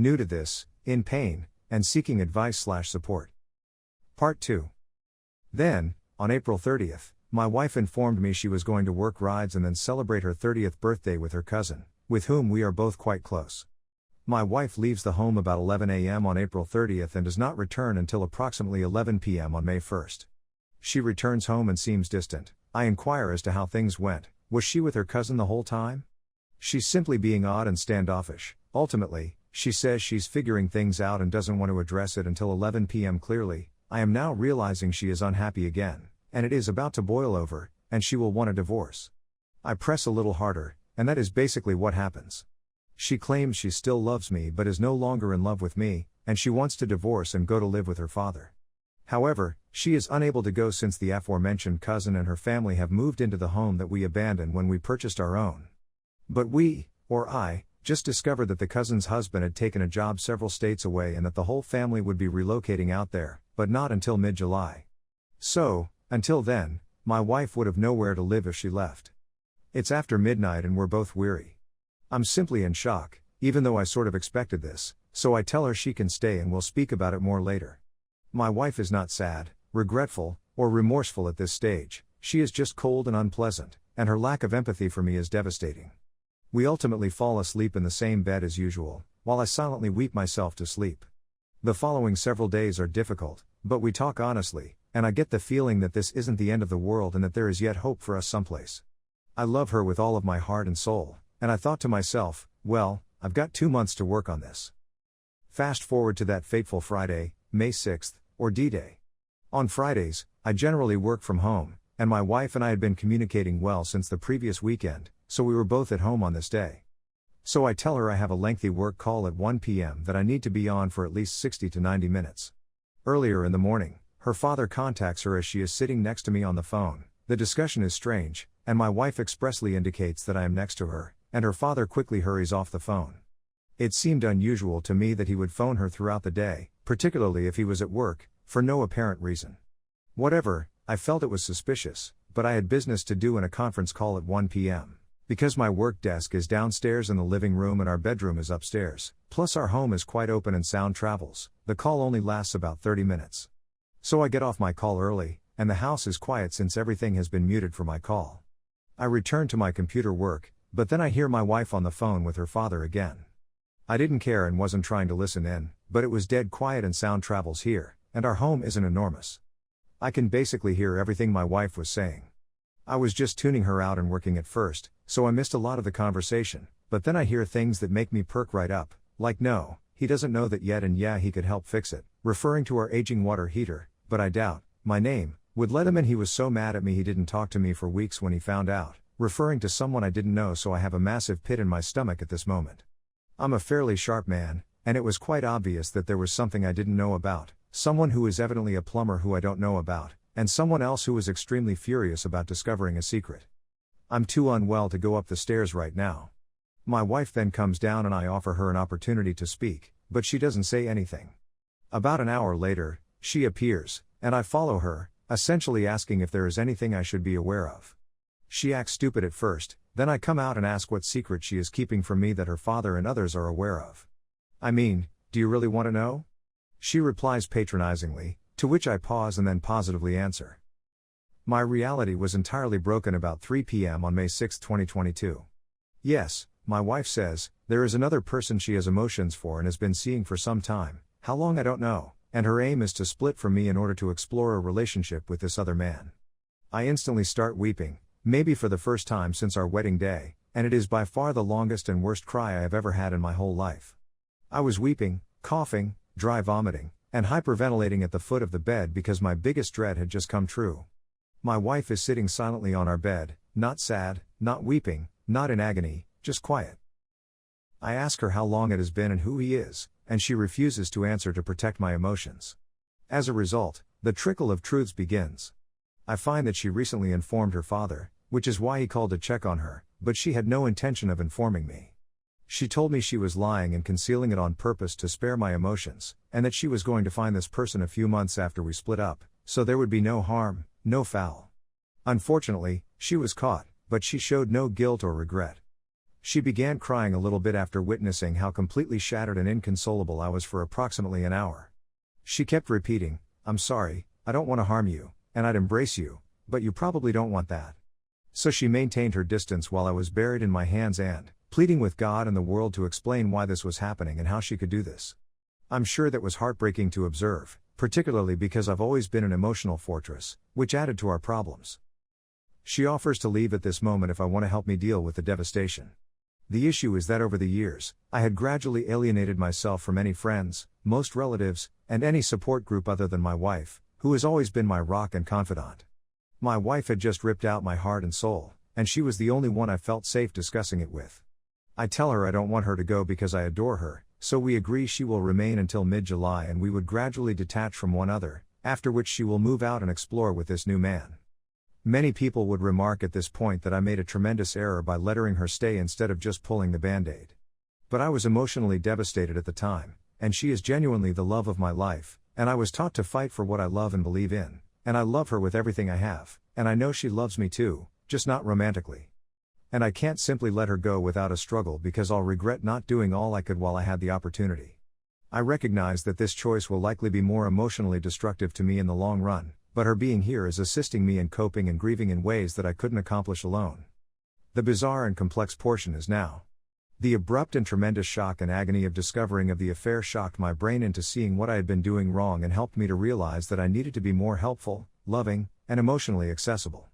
new to this, in pain, and seeking advice/support. Part 2. Then, on April 30th, my wife informed me she was going to work rides and then celebrate her 30th birthday with her cousin, with whom we are both quite close. My wife leaves the home about 11 a.m. on April 30th and does not return until approximately 11 p.m. on May 1st. She returns home and seems distant. I inquire as to how things went. Was she with her cousin the whole time? She's simply being odd and standoffish. Ultimately, she says she's figuring things out and doesn't want to address it until 11 p.m. Clearly, I am now realizing she is unhappy again, and it is about to boil over, and she will want a divorce. I press a little harder, and that is basically what happens. She claims she still loves me but is no longer in love with me, and she wants to divorce and go to live with her father. However, she is unable to go since the aforementioned cousin and her family have moved into the home that we abandoned when we purchased our own. But we, or I, just discovered that the cousin's husband had taken a job several states away and that the whole family would be relocating out there, but not until mid-July. So, until then, my wife would have nowhere to live if she left. It's after midnight and we're both weary. I'm simply in shock, even though I sort of expected this, so I tell her she can stay and we'll speak about it more later. My wife is not sad, regretful, or remorseful at this stage. She is just cold and unpleasant, and her lack of empathy for me is devastating. We ultimately fall asleep in the same bed as usual, while I silently weep myself to sleep. The following several days are difficult, but we talk honestly, and I get the feeling that this isn't the end of the world and that there is yet hope for us someplace. I love her with all of my heart and soul, and I thought to myself, well, I've got 2 months to work on this. Fast forward to that fateful Friday, May 6th, or D-Day. On Fridays, I generally work from home, and my wife and I had been communicating well since the previous weekend, so we were both at home on this day. So I tell her I have a lengthy work call at 1 p.m. that I need to be on for at least 60 to 90 minutes. Earlier in the morning, her father contacts her as she is sitting next to me on the phone. The discussion is strange, and my wife expressly indicates that I am next to her, and her father quickly hurries off the phone. It seemed unusual to me that he would phone her throughout the day, particularly if he was at work, for no apparent reason. Whatever, I felt it was suspicious, but I had business to do in a conference call at 1 p.m. Because my work desk is downstairs in the living room and our bedroom is upstairs, plus our home is quite open and sound travels, the call only lasts about 30 minutes. So I get off my call early, and the house is quiet since everything has been muted for my call. I return to my computer work, but then I hear my wife on the phone with her father again. I didn't care and wasn't trying to listen in, but it was dead quiet and sound travels here, and our home isn't enormous. I can basically hear everything my wife was saying. I was just tuning her out and working at first, so I missed a lot of the conversation, but then I hear things that make me perk right up, like no, he doesn't know that yet and yeah he could help fix it, referring to our aging water heater, but I doubt, my name, would let him in. He was so mad at me he didn't talk to me for weeks when he found out, referring to someone I didn't know, so I have a massive pit in my stomach at this moment. I'm a fairly sharp man, and it was quite obvious that there was something I didn't know about, someone who is evidently a plumber who I don't know about, and someone else who was extremely furious about discovering a secret. I'm too unwell to go up the stairs right now. My wife then comes down and I offer her an opportunity to speak, but she doesn't say anything. About an hour later, she appears, and I follow her, essentially asking if there is anything I should be aware of. She acts stupid at first, then I come out and ask what secret she is keeping from me that her father and others are aware of. I mean, do you really want to know? She replies patronizingly, to which I pause and then positively answer. My reality was entirely broken about 3 p.m. on May 6, 2022. Yes, my wife says, there is another person she has emotions for and has been seeing for some time, how long I don't know, and her aim is to split from me in order to explore a relationship with this other man. I instantly start weeping, maybe for the first time since our wedding day, and it is by far the longest and worst cry I have ever had in my whole life. I was weeping, coughing, dry vomiting, and hyperventilating at the foot of the bed because my biggest dread had just come true. My wife is sitting silently on our bed, not sad, not weeping, not in agony, just quiet. I ask her how long it has been and who he is, and she refuses to answer to protect my emotions. As a result, the trickle of truths begins. I find that she recently informed her father, which is why he called to check on her, but she had no intention of informing me. She told me she was lying and concealing it on purpose to spare my emotions, and that she was going to find this person a few months after we split up, so there would be no harm, no foul. Unfortunately, she was caught, but she showed no guilt or regret. She began crying a little bit after witnessing how completely shattered and inconsolable I was for approximately an hour. She kept repeating, "I'm sorry, I don't want to harm you, and I'd embrace you, but you probably don't want that." So she maintained her distance while I was buried in my hands and, pleading with God and the world to explain why this was happening and how she could do this. I'm sure that was heartbreaking to observe, particularly because I've always been an emotional fortress, which added to our problems. She offers to leave at this moment if I want to help me deal with the devastation. The issue is that over the years, I had gradually alienated myself from any friends, most relatives, and any support group other than my wife, who has always been my rock and confidant. My wife had just ripped out my heart and soul, and she was the only one I felt safe discussing it with. I tell her I don't want her to go because I adore her, so we agree she will remain until mid-July and we would gradually detach from one another, after which she will move out and explore with this new man. Many people would remark at this point that I made a tremendous error by letting her stay instead of just pulling the band-aid. But I was emotionally devastated at the time, and she is genuinely the love of my life, and I was taught to fight for what I love and believe in, and I love her with everything I have, and I know she loves me too, just not romantically. And I can't simply let her go without a struggle because I'll regret not doing all I could while I had the opportunity. I recognize that this choice will likely be more emotionally destructive to me in the long run, but her being here is assisting me in coping and grieving in ways that I couldn't accomplish alone. The bizarre and complex portion is now. The abrupt and tremendous shock and agony of discovering of the affair shocked my brain into seeing what I had been doing wrong and helped me to realize that I needed to be more helpful, loving, and emotionally accessible.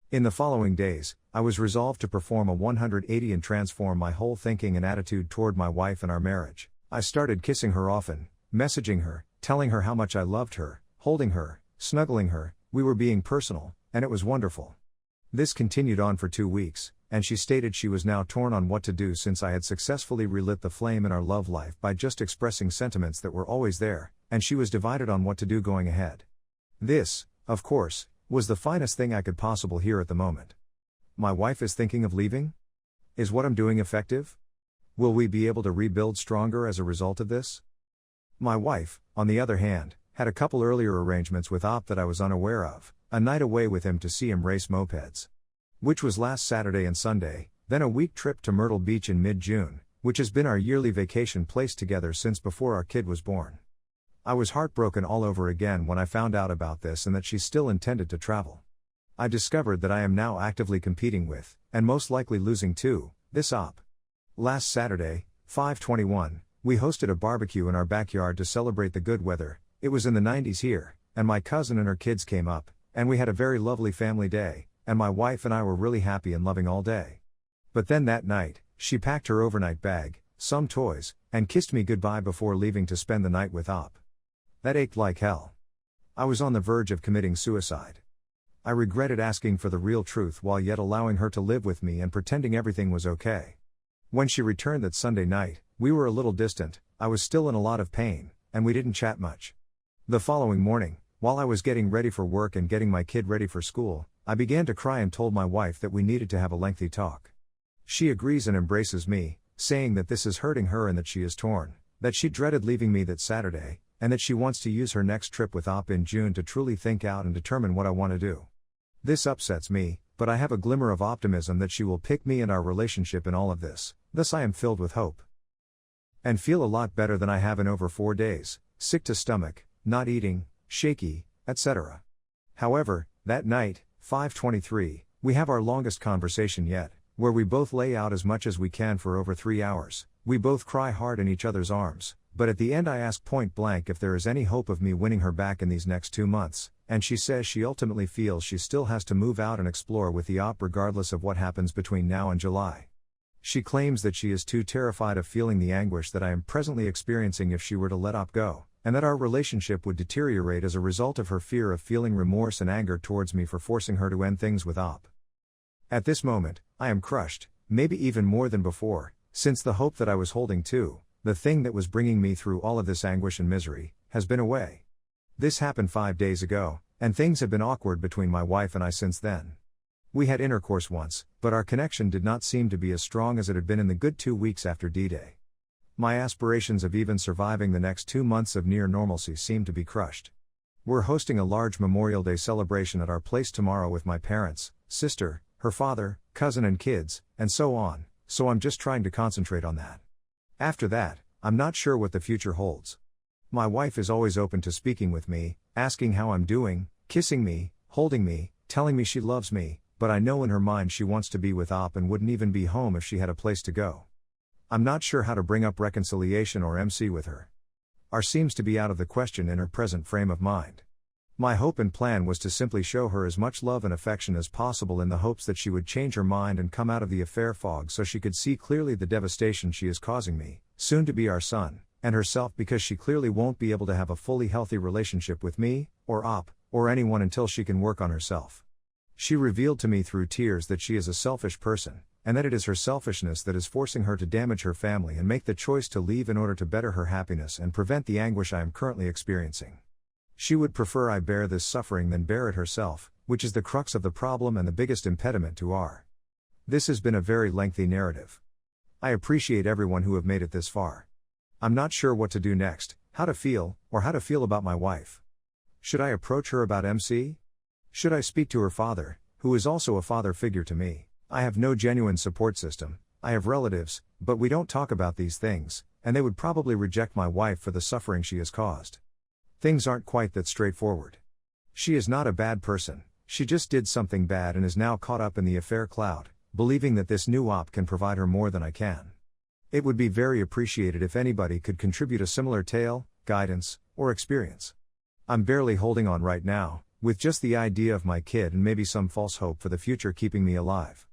In the following days, I was resolved to perform a 180 and transform my whole thinking and attitude toward my wife and our marriage. I started kissing her often, messaging her, telling her how much I loved her, holding her, snuggling her. We were being personal, and it was wonderful. This continued on for 2 weeks, and she stated she was now torn on what to do since I had successfully relit the flame in our love life by just expressing sentiments that were always there, and she was divided on what to do going ahead. This, of course, was the finest thing I could possibly hear at the moment. My wife is thinking of leaving? Is what I'm doing effective? Will we be able to rebuild stronger as a result of this? My wife, on the other hand, had a couple earlier arrangements with Op that I was unaware of, a night away with him to see him race mopeds, which was last Saturday and Sunday, then a week trip to Myrtle Beach in mid-June, which has been our yearly vacation place together since before our kid was born. I was heartbroken all over again when I found out about this and that she still intended to travel. I discovered that I am now actively competing with, and most likely losing to, this Op. Last Saturday, 5/21, we hosted a barbecue in our backyard to celebrate the good weather. It was in the 90s here, and my cousin and her kids came up, and we had a very lovely family day, and my wife and I were really happy and loving all day. But then that night, she packed her overnight bag, some toys, and kissed me goodbye before leaving to spend the night with Op. That ached like hell. I was on the verge of committing suicide. I regretted asking for the real truth while yet allowing her to live with me and pretending everything was okay. When she returned that Sunday night, we were a little distant, I was still in a lot of pain, and we didn't chat much. The following morning, while I was getting ready for work and getting my kid ready for school, I began to cry and told my wife that we needed to have a lengthy talk. She agrees and embraces me, saying that this is hurting her and that she is torn, that she dreaded leaving me that Saturday, and that she wants to use her next trip with Op in June to truly think out and determine what I want to do. This upsets me, but I have a glimmer of optimism that she will pick me and our relationship in all of this, thus I am filled with hope. And feel a lot better than I have in over 4 days, sick to stomach, not eating, shaky, etc. However, that night, 5/23, we have our longest conversation yet, where we both lay out as much as we can for over 3 hours. We both cry hard in each other's arms, but at the end I ask point blank if there is any hope of me winning her back in these next 2 months, and she says she ultimately feels she still has to move out and explore with the Op regardless of what happens between now and July. She claims that she is too terrified of feeling the anguish that I am presently experiencing if she were to let Op go, and that our relationship would deteriorate as a result of her fear of feeling remorse and anger towards me for forcing her to end things with Op. At this moment, I am crushed, maybe even more than before, since the hope that I was holding to, the thing that was bringing me through all of this anguish and misery, has been away. This happened 5 days ago, and things have been awkward between my wife and I since then. We had intercourse once, but our connection did not seem to be as strong as it had been in the good 2 weeks after D-Day. My aspirations of even surviving the next 2 months of near normalcy seem to be crushed. We're hosting a large Memorial Day celebration at our place tomorrow with my parents, sister, her father, cousin and kids, and so on, so I'm just trying to concentrate on that. After that, I'm not sure what the future holds. My wife is always open to speaking with me, asking how I'm doing, kissing me, holding me, telling me she loves me, but I know in her mind she wants to be with Op and wouldn't even be home if she had a place to go. I'm not sure how to bring up reconciliation or MC with her. R seems to be out of the question in her present frame of mind. My hope and plan was to simply show her as much love and affection as possible in the hopes that she would change her mind and come out of the affair fog so she could see clearly the devastation she is causing me, soon to be our son, and herself, because she clearly won't be able to have a fully healthy relationship with me, or Op, or anyone until she can work on herself. She revealed to me through tears that she is a selfish person, and that it is her selfishness that is forcing her to damage her family and make the choice to leave in order to better her happiness and prevent the anguish I am currently experiencing. She would prefer I bear this suffering than bear it herself, which is the crux of the problem and the biggest impediment to R. This has been a very lengthy narrative. I appreciate everyone who have made it this far. I'm not sure what to do next, how to feel, or how to feel about my wife. Should I approach her about MC? Should I speak to her father, who is also a father figure to me? I have no genuine support system. I have relatives, but we don't talk about these things, and they would probably reject my wife for the suffering she has caused. Things aren't quite that straightforward. She is not a bad person, she just did something bad and is now caught up in the affair cloud, believing that this new Op can provide her more than I can. It would be very appreciated if anybody could contribute a similar tale, guidance, or experience. I'm barely holding on right now, with just the idea of my kid and maybe some false hope for the future keeping me alive.